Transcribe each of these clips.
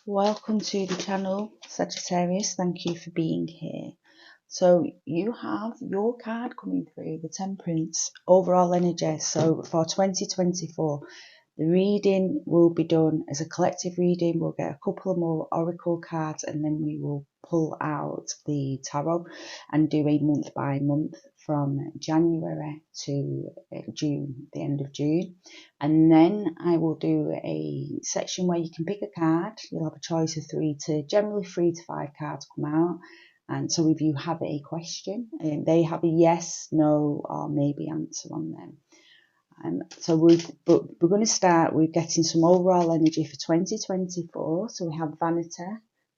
Welcome to the channel, Sagittarius. Thank you for being here. So you have your card coming through, the Temperance, overall energy. So for 2024, the reading will be done as a collective reading. We'll get a couple more oracle cards and then we will pull out the tarot and do a month by month from January to June, the end of June. And then I will do a section where you can pick a card. You'll have a choice of generally 3 to 5 cards come out. And so if you have a question, they have a yes, no, or maybe answer on them. So we're going to start with getting some overall energy for 2024. So we have Vanity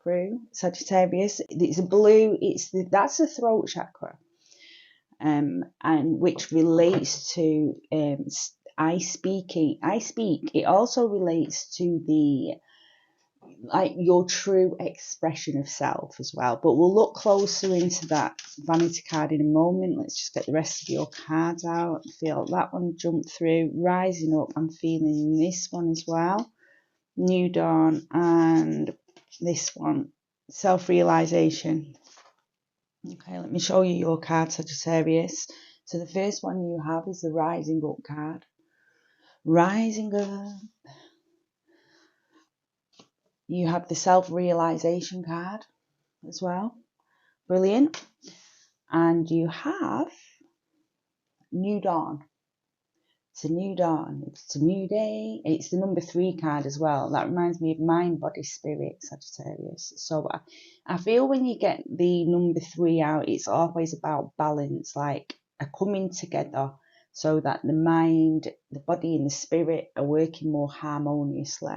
through Sagittarius. It's a blue. That's the throat chakra, and which relates to I speak. It also relates to the your true expression of self as well, but we'll look closer into that vanity card in a moment. Let's just get the rest of your cards out. Feel that one jump through. Rising up, I'm feeling this one as well, New Dawn, and this one, self-realization. Okay, let me show you your card, Sagittarius. So the first one you have is the Rising Up card. Rising up. You have the self-realization card as well. Brilliant. And you have New Dawn. It's a new dawn. It's a new day. It's the number 3 card as well. That reminds me of mind, body, spirit, Sagittarius. So I feel when you get the number 3 out, it's always about balance, like a coming together so that the mind, the body and the spirit are working more harmoniously.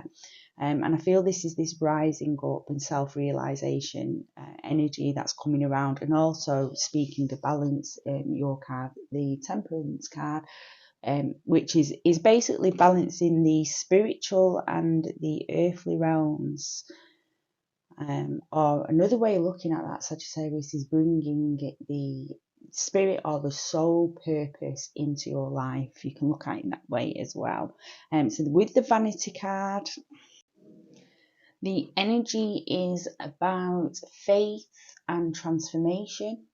And I feel this is this rising up and self-realization energy that's coming around. And also, speaking of balance, your card, the Temperance card, which is basically balancing the spiritual and the earthly realms. Or another way of looking at that, Sagittarius, is bringing the spirit or the soul purpose into your life. You can look at it in that way as well. So with the Vanity card, the energy is about faith and transformation.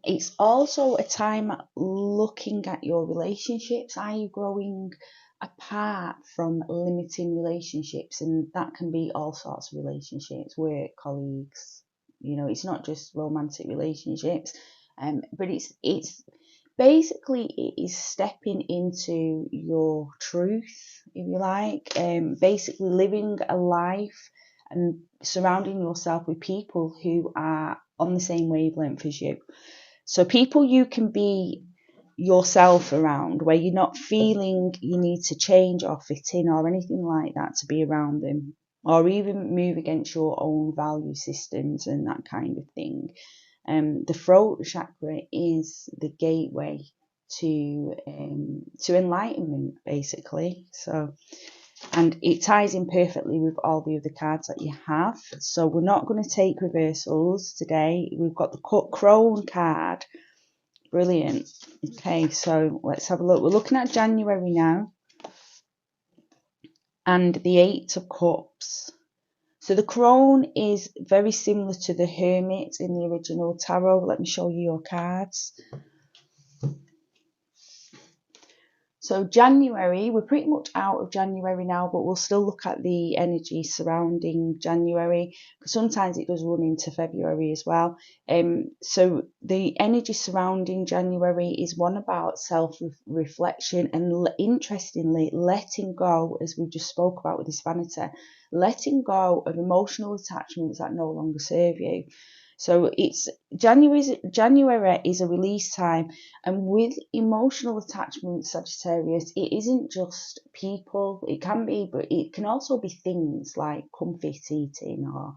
It's also a time looking at your relationships. Are you growing apart from limiting relationships? And that can be all sorts of relationships, work, colleagues. It's not just romantic relationships. But it's basically, it is stepping into your truth, if you like. Basically living a life and surrounding yourself with people who are on the same wavelength as you. So people you can be yourself around, where you're not feeling you need to change or fit in or anything like that to be around them, or even move against your own value systems and that kind of thing. The throat chakra is the gateway to enlightenment, basically. So, and it ties in perfectly with all the other cards that you have. So we're not going to take reversals today. We've got the Crone card. Brilliant. Okay, so let's have a look. We're looking at January now. And the 8 of Cups. So the Crone is very similar to the Hermit in the original tarot. Let me show you your cards. So January, we're pretty much out of January now, but we'll still look at the energy surrounding January, because sometimes it does run into February as well. So the energy surrounding January is one about self-reflection and, interestingly, letting go, as we just spoke about with this Vanity, letting go of emotional attachments that no longer serve you. So it's January is a release time, and with emotional attachment, Sagittarius, it isn't just people. It can be, but it can also be things like comfort eating, or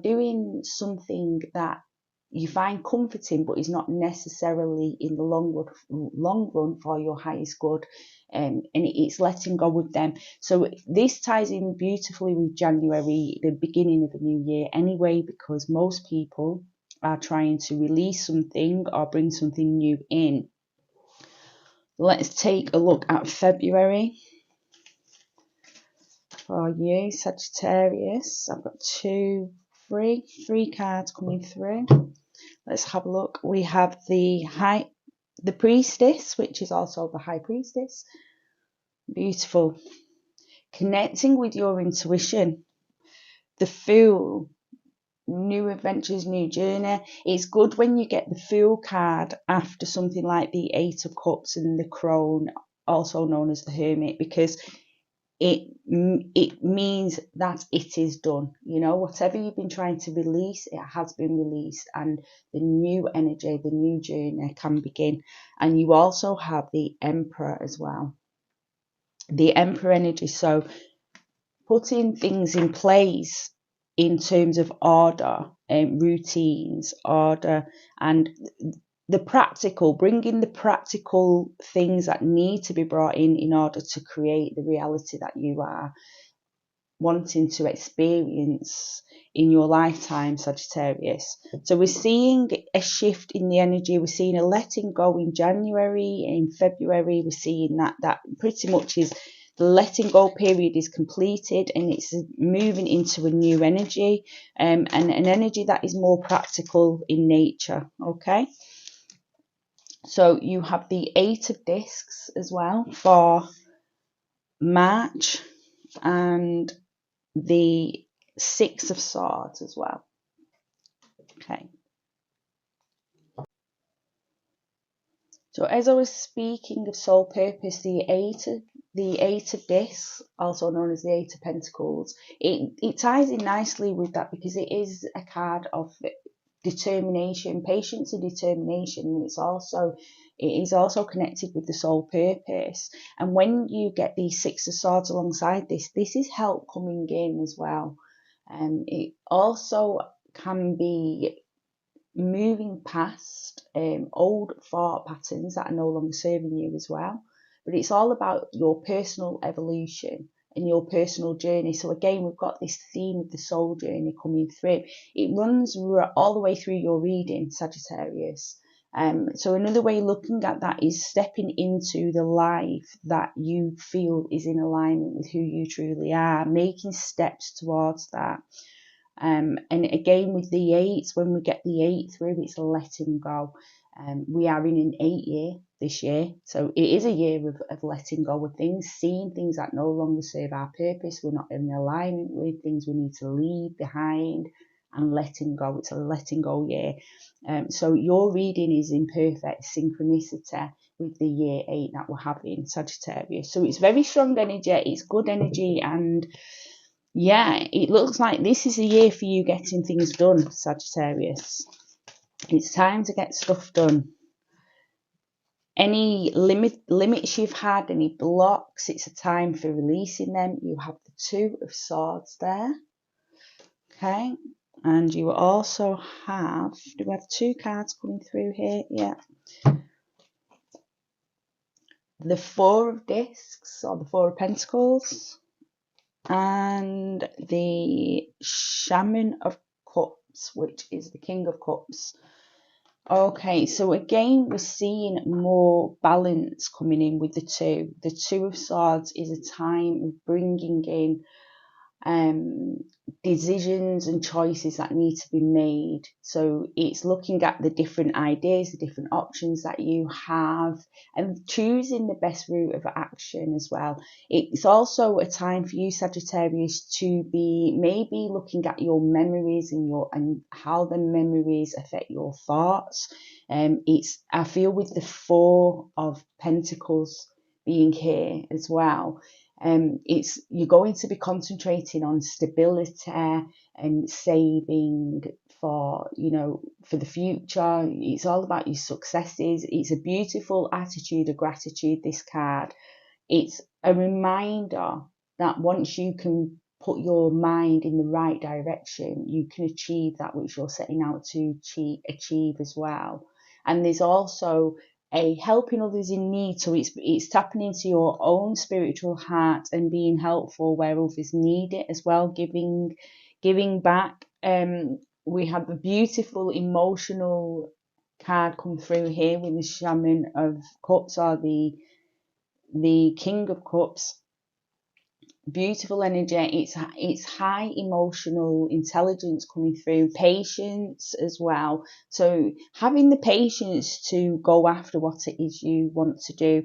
doing something that you find comforting, but is not necessarily in the long run for your highest good. And it's letting go of them. So this ties in beautifully with January, the beginning of a new year anyway, because most people are trying to release something or bring something new in. Let's take a look at February. for you, Sagittarius. I've got three cards coming through. Let's have a look. We have the Priestess, which is also the High Priestess. Beautiful. Connecting with your intuition. The Fool. New adventures, new journey. It's good when you get the Fool card after something like the Eight of Cups and the Crone, also known as the Hermit, because it means that it is done. You know, whatever you've been trying to release, it has been released, and the new energy, the new journey can begin. And you also have the Emperor as well. The Emperor energy, so putting things in place in terms of order, routines, order, and the practical, bringing the practical things that need to be brought in order to create the reality that you are wanting to experience in your lifetime, Sagittarius. So we're seeing a shift in the energy. We're seeing a letting go in January. In February, we're seeing that pretty much is the letting go period is completed, and it's moving into a new energy, and an energy that is more practical in nature. Okay. So you have the Eight of Discs as well for March, and the Six of Swords as well. Okay. So as I was speaking of soul purpose, the Eight of Discs, also known as the Eight of Pentacles, it ties in nicely with that, because it is a card of determination, patience and determination. It is also connected with the soul purpose. And when you get the Six of Swords alongside this is help coming in as well. It also can be moving past old thought patterns that are no longer serving you as well. But it's all about your personal evolution and your personal journey. So again, we've got this theme of the soul journey coming through. It runs all the way through your reading, Sagittarius. So another way looking at that is stepping into the life that you feel is in alignment with who you truly are, making steps towards that. And again, with the eights, when we get the 8 through, it's letting go. We are in an 8 year this year, so it is a year of letting go of things, seeing things that no longer serve our purpose, we're not in alignment with, things we need to leave behind, and letting go. It's a letting go year. So your reading is in perfect synchronicity with the year 8 that we're having, Sagittarius. So it's very strong energy, it's good energy, and yeah, it looks like this is a year for you getting things done, Sagittarius. It's time to get stuff done. Any limits you've had, any blocks, it's a time for releasing them. You have the Two of Swords there. Okay. And you also have, do we have 2 cards coming through here? Yeah. The Four of Discs, or the Four of Pentacles. And the Shaman of Cups, which is the King of Cups. Okay, so again, we're seeing more balance coming in with the two. The Two of Swords is a time of bringing in decisions and choices that need to be made. So it's looking at the different ideas, the different options that you have, and choosing the best route of action as well. It's also a time for you, Sagittarius, to be maybe looking at your memories and how the memories affect your thoughts. I feel with the Four of Pentacles being here as well, you're going to be concentrating on stability and saving for the future. It's all about your successes. It's a beautiful attitude of gratitude, this card. It's a reminder that once you can put your mind in the right direction, you can achieve that which you're setting out to achieve as well. And there's also a helping others in need, so it's tapping into your own spiritual heart and being helpful where others need it as well, giving back. We have a beautiful emotional card come through here with the Shaman of Cups, or the King of Cups. beautiful energy. It's high emotional intelligence coming through, patience as well. So having the patience to go after what it is you want to do.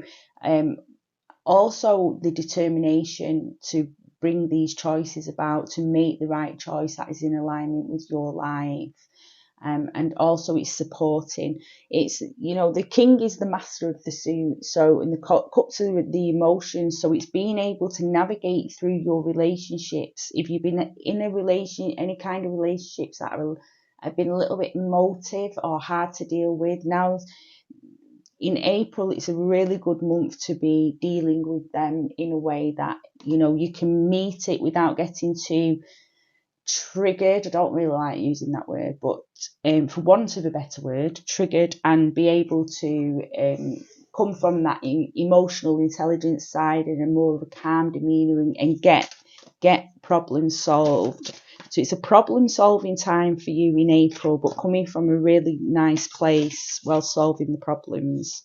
Also the determination to bring these choices about, to make the right choice that is in alignment with your life. And also it's supporting. It's, the king is the master of the suit. So in the cups are the emotions. So it's being able to navigate through your relationships. If you've been in a relation, any kind of relationships that have been a little bit emotive or hard to deal with, now in April, it's a really good month to be dealing with them in a way that, you can meet it without getting too triggered. I don't really like using that word, but for want of a better word, triggered, and be able to come from that emotional intelligence side in a more of a calm demeanour and get problems solved. So it's a problem solving time for you in April, but coming from a really nice place while solving the problems.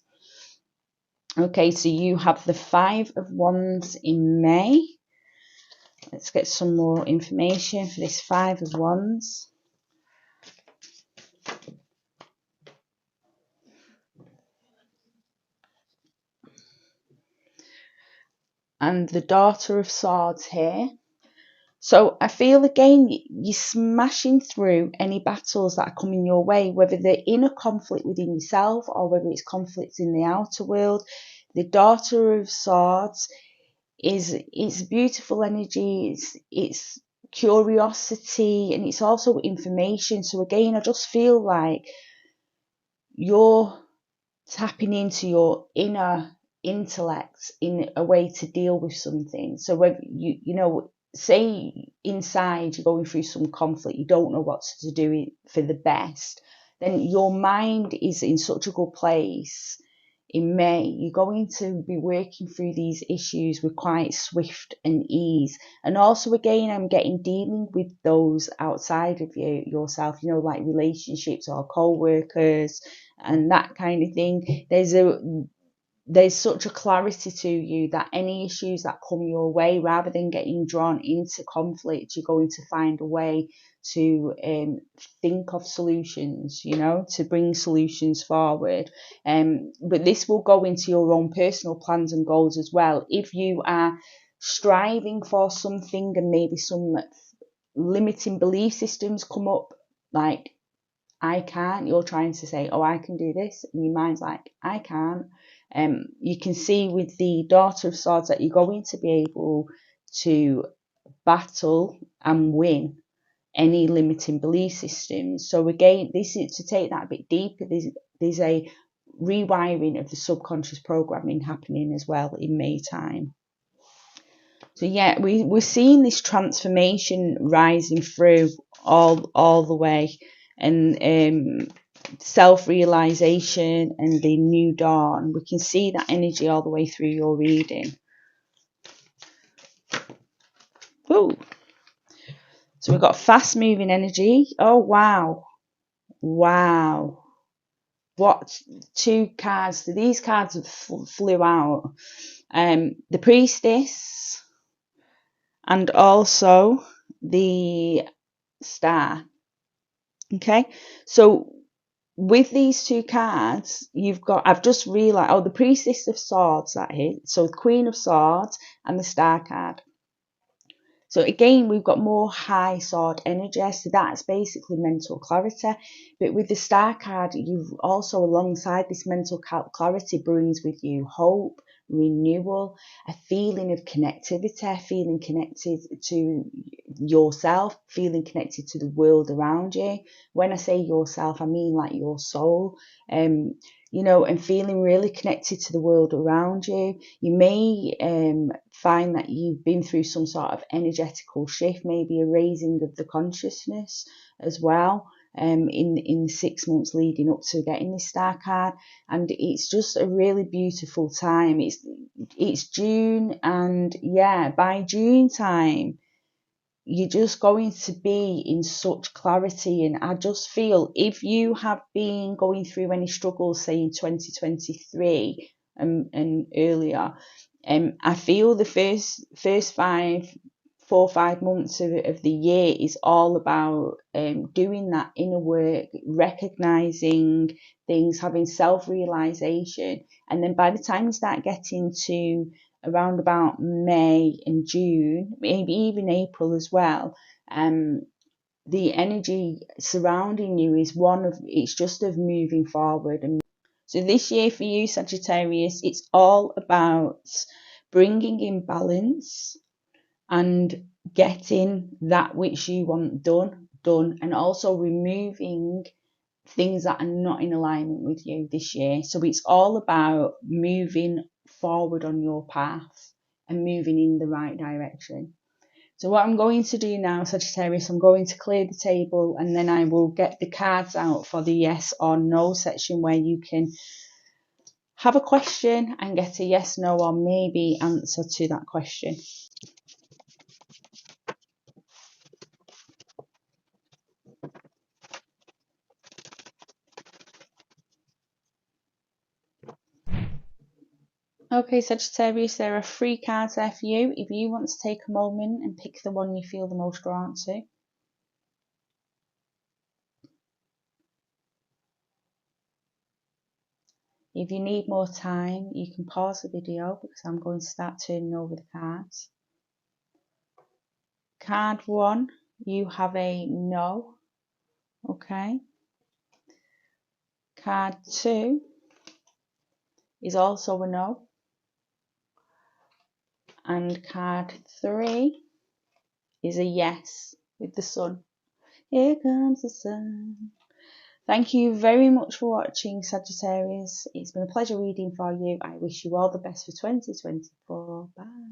Okay, so you have the 5 of Wands in May. Let's get some more information for this 5 of Wands. And the Daughter of Swords here. So I feel again, you're smashing through any battles that are coming your way, whether they're inner conflict within yourself or whether it's conflicts in the outer world. The Daughter of Swords it's beautiful energy. It's curiosity, and it's also information. So again, I just feel like you're tapping into your inner intellect in a way to deal with something. So whether say inside you're going through some conflict, you don't know what to do for the best, then your mind is in such a good place. In May, you're going to be working through these issues with quite swift and ease. And also, again, I'm getting dealing with those outside of yourself, like relationships or co-workers and that kind of thing. There's such a clarity to you that any issues that come your way, rather than getting drawn into conflict, you're going to find a way to think of solutions, to bring solutions forward. But this will go into your own personal plans and goals as well. If you are striving for something and maybe some limiting belief systems come up, like, I can't, you're trying to say, oh, I can do this, and your mind's like, I can't. You can see with the Daughter of Swords that you're going to be able to battle and win any limiting belief systems. So again, this is to take that a bit deeper. There's a rewiring of the subconscious programming happening as well in May time. So yeah, we're seeing this transformation rising through all the way, and self-realization and the new dawn. We can see that energy all the way through your reading. Ooh. So we've got fast moving energy. Oh wow. What 2 cards? These cards have flew out. The Priestess and also the Star. Okay, so with these 2 cards, I've just realised, the Priestess of Swords that hit, so the Queen of Swords and the Star card. So again, we've got more high sword energy, so that's basically mental clarity. But with the Star card, you've also, alongside this mental clarity, brings with you hope, renewal, a feeling of connectivity, feeling connected to yourself, feeling connected to the world around you. When I say yourself, I mean like your soul. And feeling really connected to the world around you. You may find that you've been through some sort of energetical shift, maybe a raising of the consciousness as well, in the 6 months leading up to getting this Star card. And it's just a really beautiful time. It's June, and yeah, by June time, you're just going to be in such clarity. And I just feel, if you have been going through any struggles, say in 2023 and earlier, I feel the first 4 or 5 months of the year is all about doing that inner work, recognizing things, having self-realization, and then by the time you start getting to around about May and June, maybe even April as well, the energy surrounding you is it's just of moving forward. And so this year for you, Sagittarius, it's all about bringing in balance and getting that which you want done, and also removing things that are not in alignment with you this year. So it's all about moving forward on your path and moving in the right direction. So what I'm going to do now, Sagittarius, I'm going to clear the table, and then I will get the cards out for the yes or no section, where you can have a question and get a yes, no, or maybe answer to that question. Okay, Sagittarius, there are 3 cards there for you. If you want to take a moment and pick the one you feel the most drawn to. If you need more time, you can pause the video because I'm going to start turning over the cards. Card 1, you have a no. Okay. Card 2 is also a no. And card 3 is a yes with the sun. Here comes the sun. Thank you very much for watching, Sagittarius. It's been a pleasure reading for you. I wish you all the best for 2024. Bye.